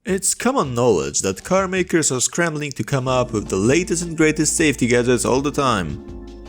It's common knowledge that car makers are scrambling to come up with the latest and greatest safety gadgets all the time.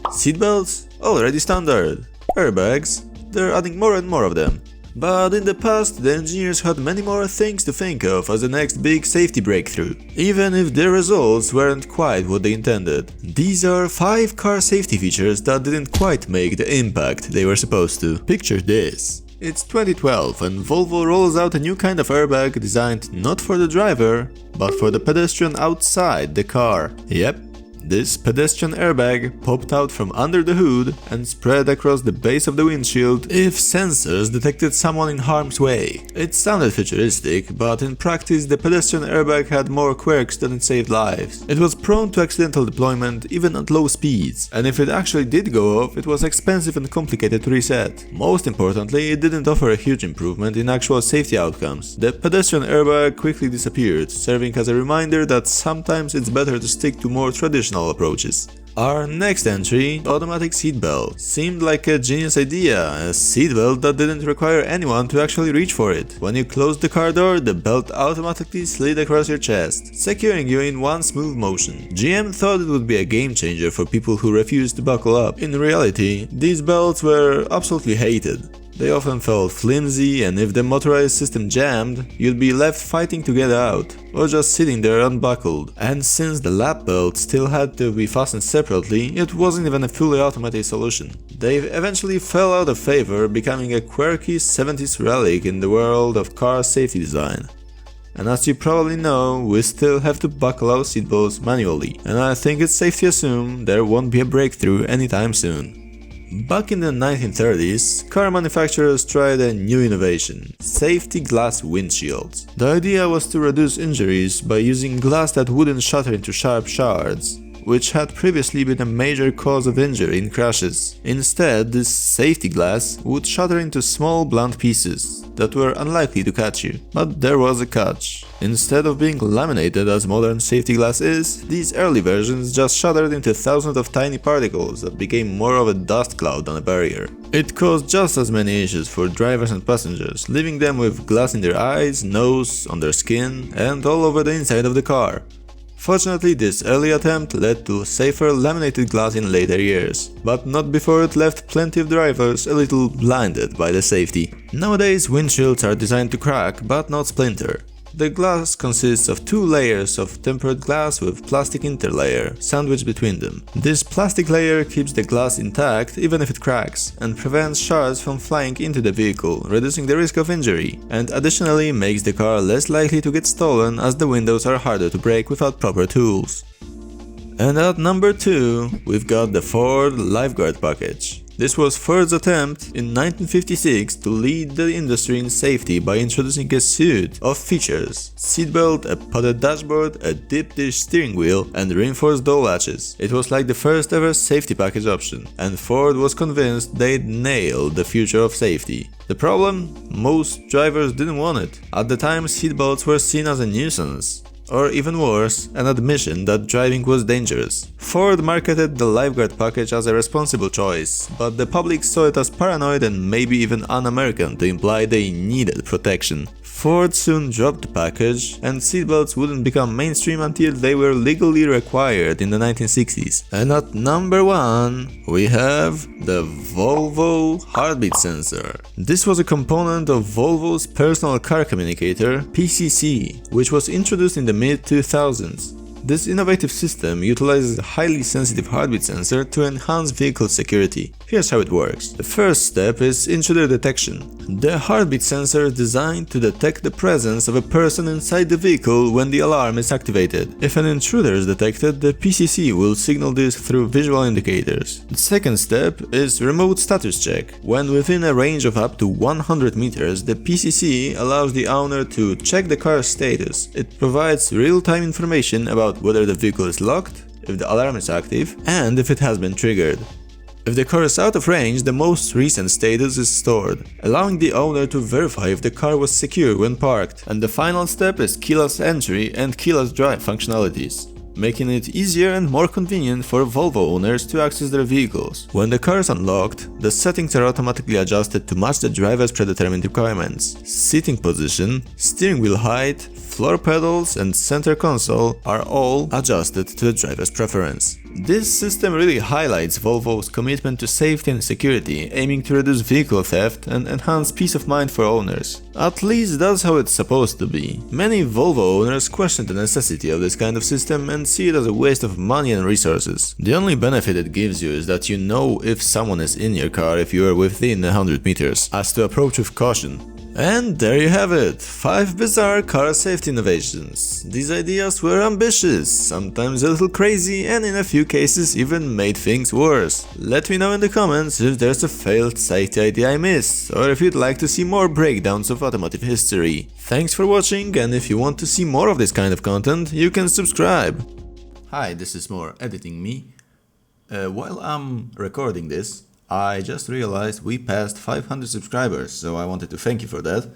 Seatbelts? Already standard. Airbags? They're adding more and more of them. But in the past, the engineers had many more things to think of as the next big safety breakthrough, even if their results weren't quite what they intended. These are 5 car safety features that didn't quite make the impact they were supposed to. Picture this. It's 2012 and Volvo rolls out a new kind of airbag designed not for the driver, but for the pedestrian outside the car. Yep. This pedestrian airbag popped out from under the hood and spread across the base of the windshield if sensors detected someone in harm's way. It sounded futuristic, but in practice the pedestrian airbag had more quirks than it saved lives. It was prone to accidental deployment even at low speeds, and if it actually did go off, it was expensive and complicated to reset. Most importantly, it didn't offer a huge improvement in actual safety outcomes. The pedestrian airbag quickly disappeared, serving as a reminder that sometimes it's better to stick to more traditional approaches. Our next entry, automatic seatbelt, seemed like a genius idea, a seatbelt that didn't require anyone to actually reach for it. When you closed the car door, the belt automatically slid across your chest, securing you in one smooth motion. GM thought it would be a game changer for people who refused to buckle up. In reality, these belts were absolutely hated. They often felt flimsy, and if the motorized system jammed, you'd be left fighting to get out, or just sitting there unbuckled. And since the lap belt still had to be fastened separately, it wasn't even a fully automatic solution. They eventually fell out of favor, becoming a quirky 70s relic in the world of car safety design. And as you probably know, we still have to buckle our seatbelts manually, and I think it's safe to assume there won't be a breakthrough anytime soon. Back in the 1930s, car manufacturers tried a new innovation – safety glass windshields. The idea was to reduce injuries by using glass that wouldn't shatter into sharp shards, which had previously been a major cause of injury in crashes. Instead, this safety glass would shatter into small blunt pieces that were unlikely to catch you. But there was a catch. Instead of being laminated as modern safety glass is, these early versions just shattered into thousands of tiny particles that became more of a dust cloud than a barrier. It caused just as many issues for drivers and passengers, leaving them with glass in their eyes, nose, on their skin, and all over the inside of the car. Fortunately, this early attempt led to safer laminated glass in later years, but not before it left plenty of drivers a little blinded by the safety. Nowadays, windshields are designed to crack but not splinter. The glass consists of 2 layers of tempered glass with plastic interlayer sandwiched between them. This plastic layer keeps the glass intact even if it cracks, and prevents shards from flying into the vehicle, reducing the risk of injury, and additionally makes the car less likely to get stolen as the windows are harder to break without proper tools. And at number 2, we've got the Ford Lifeguard package. This was Ford's attempt in 1956 to lead the industry in safety by introducing a suite of features: seatbelt, a padded dashboard, a deep dish steering wheel, and reinforced door latches. It was like the first ever safety package option, and Ford was convinced they'd nailed the future of safety. The problem? Most drivers didn't want it. At the time, seatbelts were seen as a nuisance. Or even worse, an admission that driving was dangerous. Ford marketed the Lifeguard package as a responsible choice, but the public saw it as paranoid and maybe even un-American to imply they needed protection. Ford soon dropped the package, and seatbelts wouldn't become mainstream until they were legally required in the 1960s. And at number 1, we have the Volvo heartbeat sensor. This was a component of Volvo's personal car communicator, PCC, which was introduced in the mid-2000s. This innovative system utilizes a highly sensitive heartbeat sensor to enhance vehicle security. Here's how it works. The first step is intruder detection. The heartbeat sensor is designed to detect the presence of a person inside the vehicle when the alarm is activated. If an intruder is detected, the PCC will signal this through visual indicators. The second step is remote status check. When within a range of up to 100 meters, the PCC allows the owner to check the car's status. It provides real-time information about whether the vehicle is locked, if the alarm is active, and if it has been triggered. If the car is out of range, the most recent status is stored, allowing the owner to verify if the car was secure when parked. And the final step is keyless entry and keyless drive functionalities, making it easier and more convenient for Volvo owners to access their vehicles. When the car is unlocked, the settings are automatically adjusted to match the driver's predetermined requirements: seating position, steering wheel height, floor pedals and center console are all adjusted to the driver's preference. This system really highlights Volvo's commitment to safety and security, aiming to reduce vehicle theft and enhance peace of mind for owners. At least that's how it's supposed to be. Many Volvo owners question the necessity of this kind of system and see it as a waste of money and resources. The only benefit it gives you is that you know if someone is in your car if you are within 100 meters, as to approach with caution. And there you have it, 5 bizarre car safety innovations. These ideas were ambitious, sometimes a little crazy, and in a few cases even made things worse. Let me know in the comments if there's a failed safety idea I missed, or if you'd like to see more breakdowns of automotive history. Thanks for watching, and if you want to see more of this kind of content, you can subscribe. Hi, this is more editing me. While I'm recording this, I just realized we passed 500 subscribers, so I wanted to thank you for that.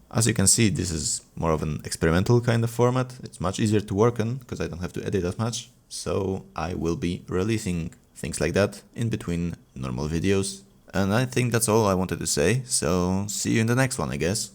As you can see, this is more of an experimental kind of format. It's much easier to work on, because I don't have to edit as much. So I will be releasing things like that in between normal videos. And I think that's all I wanted to say, so see you in the next one, I guess.